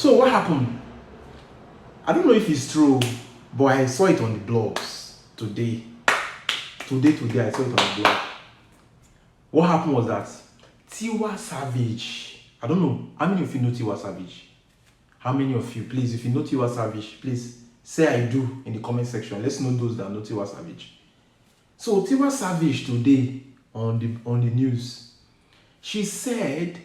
So what happened? I don't know if it's true, but I saw it on the blogs today. Today, I saw it on the blog. What happened was that Tiwa Savage, I don't know, how many of you know Tiwa Savage? How many of you, please, if you know Tiwa Savage, please say I do in the comment section. Let's know those that know Tiwa Savage. So Tiwa Savage today on the news, she said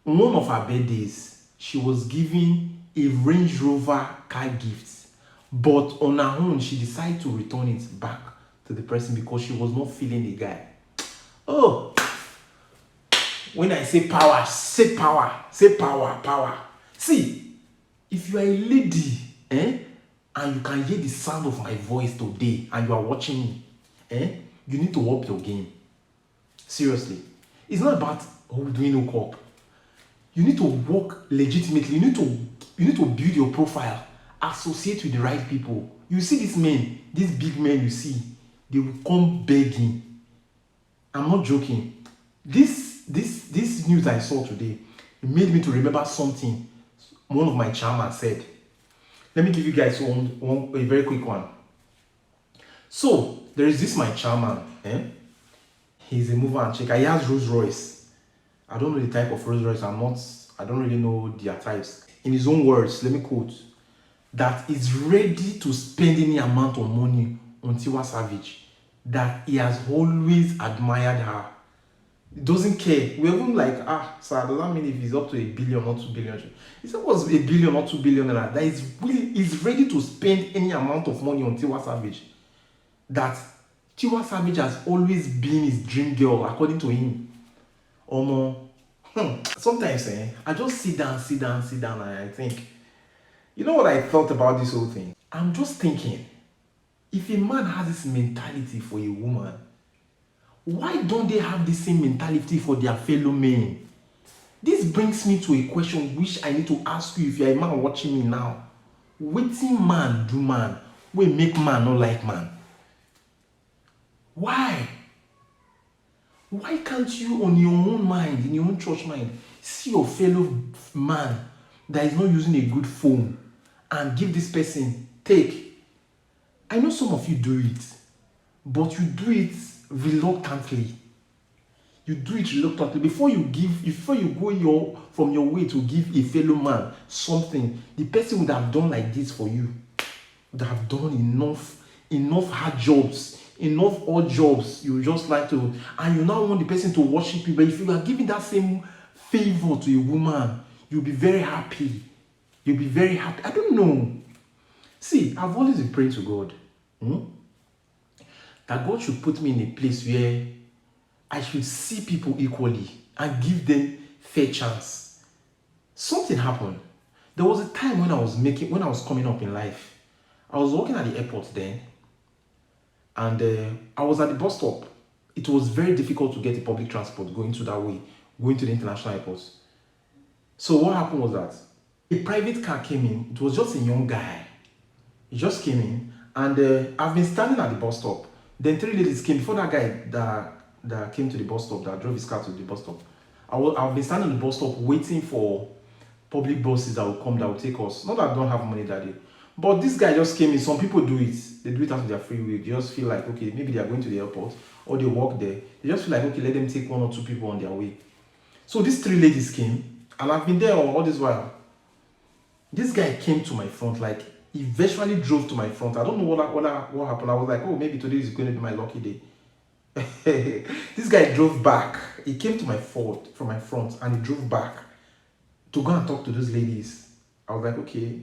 on one of her birthdays, she was giving a Range Rover car gift, but on her own, she decided to return it back to the person because she was not feeling the guy. Oh, when I say power, say power, say power, power. See, if you are a lady, and you can hear the sound of my voice today, and you are watching me, you need to up your game. Seriously, it's not about doing no up. You need to work legitimately. You need to build your profile, associate with the right people. You see these men, these big men you see, they will come begging. I'm not joking. This news I saw today, it made me to remember something one of my chairman said. Let me give you guys a very quick one. So there is this my chairman. He's a mover and shaker. He has Rolls Royce. I don't know the type of Rolls Royce. I don't really know their types. In his own words, let me quote, that is ready to spend any amount of money on Tiwa Savage, that he has always admired her. He doesn't care. We're even like, sir, does that mean if he's up to 1 billion or 2 billion? He said, what's 1 billion or 2 billion? That is ready to spend any amount of money on Tiwa Savage. That Tiwa Savage has always been his dream girl, according to him. Sometimes I just sit down, and I think, you know what I thought about this whole thing? I'm just thinking, if a man has this mentality for a woman, why don't they have the same mentality for their fellow men? This brings me to a question which I need to ask you if you're a man watching me now. Wetin man do man wey make man not like man? Why? Why can't you on your own mind, in your own church mind, see your fellow man that is not using a good phone and give this person, take? I know some of you do it, but you do it reluctantly. You do it reluctantly. Before you go from your way to give a fellow man something, the person would have done like this for you. Would have done enough hard jobs, enough odd jobs. You just like to, and you now want the person to worship you. But if you are giving that same favor to a woman, you'll be very happy. You'll be very happy. I don't know. See, I've always been praying to God that God should put me in a place where I should see people equally and give them fair chance. Something happened. There was a time when I was coming up in life. I was working at the airport then, and I was at the bus stop. It was very difficult to get a public transport going to the international airports. So what happened was that a private car came in. It was just a young guy. He just came in, and I've been standing at the bus stop. Then 3 ladies came before that guy that came to the bus stop, that drove his car to the bus stop. I've been standing at the bus stop waiting for public buses that will come, that will take us. Not that I don't have money that day, but this guy just came in. Some people do it. They do it out of their free will. They just feel like, okay, maybe they are going to the airport or they walk there. They just feel like, okay, let them take 1 or 2 people on their way. So these 3 ladies came, and I've been there all this while. This guy came to my front, like he virtually drove to my front. I don't know what happened. I was like, oh, maybe today is going to be my lucky day. This guy drove back. He came to my from my front, and he drove back to go and talk to those ladies. I was like, okay.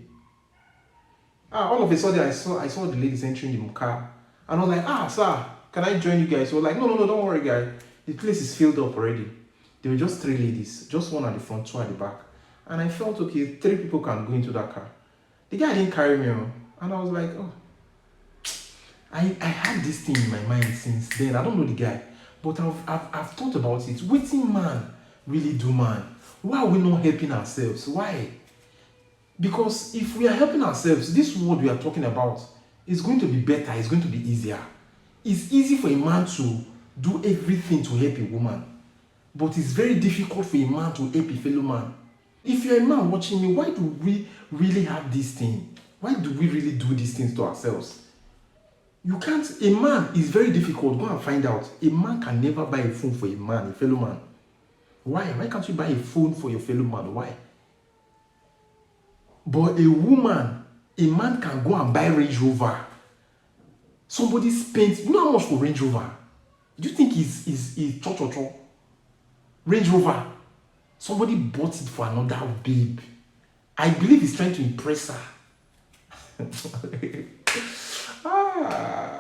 All of a sudden, I saw the ladies entering the car, and I was like, sir, can I join you guys? So I was like, no, don't worry, guy. The place is filled up already. There were just 3 ladies, just 1 at the front, 2 at the back, and I felt okay. 3 people can go into that car. The guy didn't carry me on, and I was like, oh. I had this thing in my mind since then. I don't know the guy, but I've thought about it. Wetin man really do man? Why are we not helping ourselves? Why? Because if we are helping ourselves, this world we are talking about is going to be better. It's going to be easier. It's easy for a man to do everything to help a woman, but it's very difficult for a man to help a fellow man. If you're a man watching me, why do we really have this thing? Why do we really do these things to ourselves? You can't, a man is very difficult. Go and find out. A man can never buy a phone for a man, a fellow man. Why? Why can't you buy a phone for your fellow man? Why? But a woman, a man can go and buy Range Rover. Somebody spends, you know how much for Range Rover? Do you think is cho? Range Rover. Somebody bought it for another babe. I believe he's trying to impress her.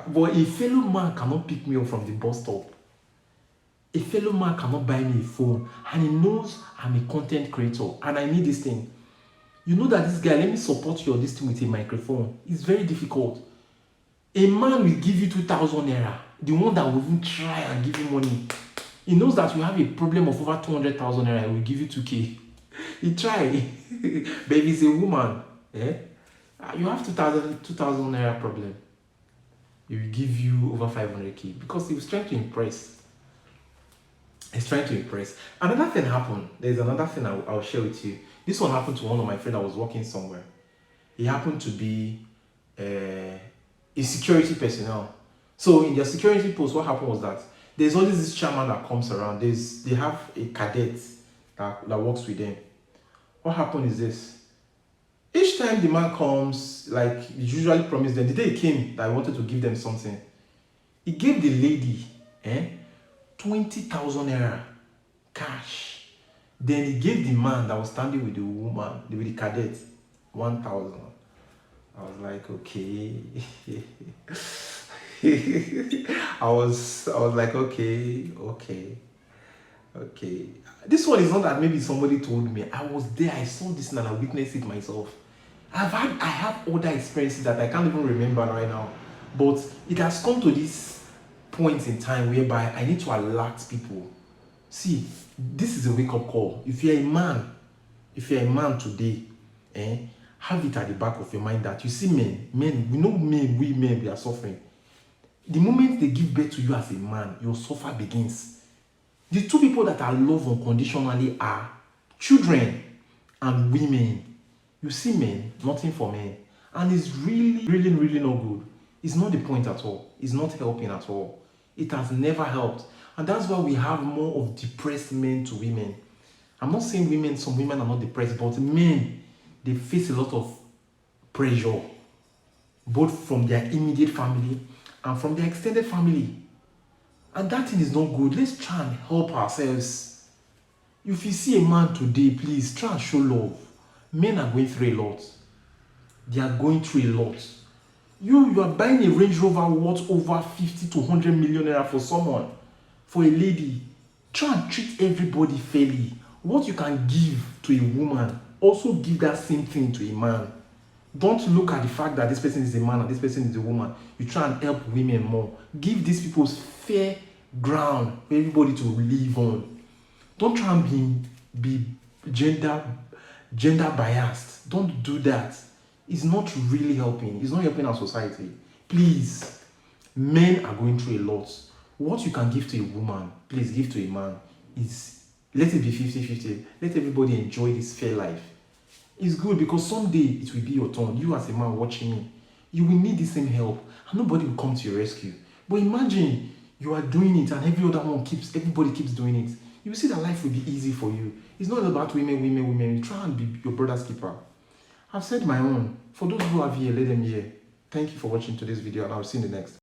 But a fellow man cannot pick me up from the bus stop. A fellow man cannot buy me a phone, and he knows I'm a content creator and I need this thing. You know that this guy, let me support you on this thing with a microphone. It's very difficult. A man will give you 2,000 naira. The one that will even try and give you money. He knows that you have a problem of over 200,000 naira. He will give you 2K. He try. But if he's a woman, you have 2,000 naira problem. He will give you over 500K because he was trying to impress. He's trying to impress. Another thing happened. There's another thing I'll share with you. This one happened to one of my friends that was working somewhere. He happened to be a security personnel. So in their security post, what happened was that there's always this chairman that comes around. They have a cadet that works with them. What happened is this. Each time the man comes, like he usually promised them, the day he came that I wanted to give them something, he gave the lady 20,000 naira cash. Then he gave the man that was standing with the woman, with the cadet, 1,000. I was like, okay. I was like, okay. This one is not that maybe somebody told me. I was there, I saw this and I witnessed it myself. I have other experiences that I can't even remember right now. But it has come to this point in time whereby I need to alert people. See, this is a wake-up call. If you're a man today, have it at the back of your mind that you see men, we know we men, we are suffering. The moment they give birth to you as a man, your suffer begins. The two people that are loved unconditionally are children and women. You see men, nothing for men. And it's really not good. It's not the point at all. It's not helping at all. It has never helped. And that's why we have more of depressed men to women. I'm not saying some women are not depressed, but men, they face a lot of pressure, both from their immediate family and from their extended family. And that thing is not good. Let's try and help ourselves. If you see a man today, please try and show love. Men are going through a lot. They are going through a lot. You are buying a Range Rover worth over 50 to 100 million naira for someone, for a lady. Try and treat everybody fairly. What you can give to a woman, also give that same thing to a man. Don't look at the fact that this person is a man and this person is a woman. You try and help women more. Give these people fair ground for everybody to live on. Don't try and be gender biased. Don't do that. It's not really helping. It's not helping our society. Please, men are going through a lot. What you can give to a woman, please give to a man. Let it be 50-50. Let everybody enjoy this fair life. It's good because someday it will be your turn. You as a man watching me, you will need the same help and nobody will come to your rescue. But imagine you are doing it and everybody keeps doing it. You will see that life will be easy for you. It's not about women. You try and be your brother's keeper. I've said my own. For those who have here, let them hear. Thank you for watching today's video and I'll see you in the next.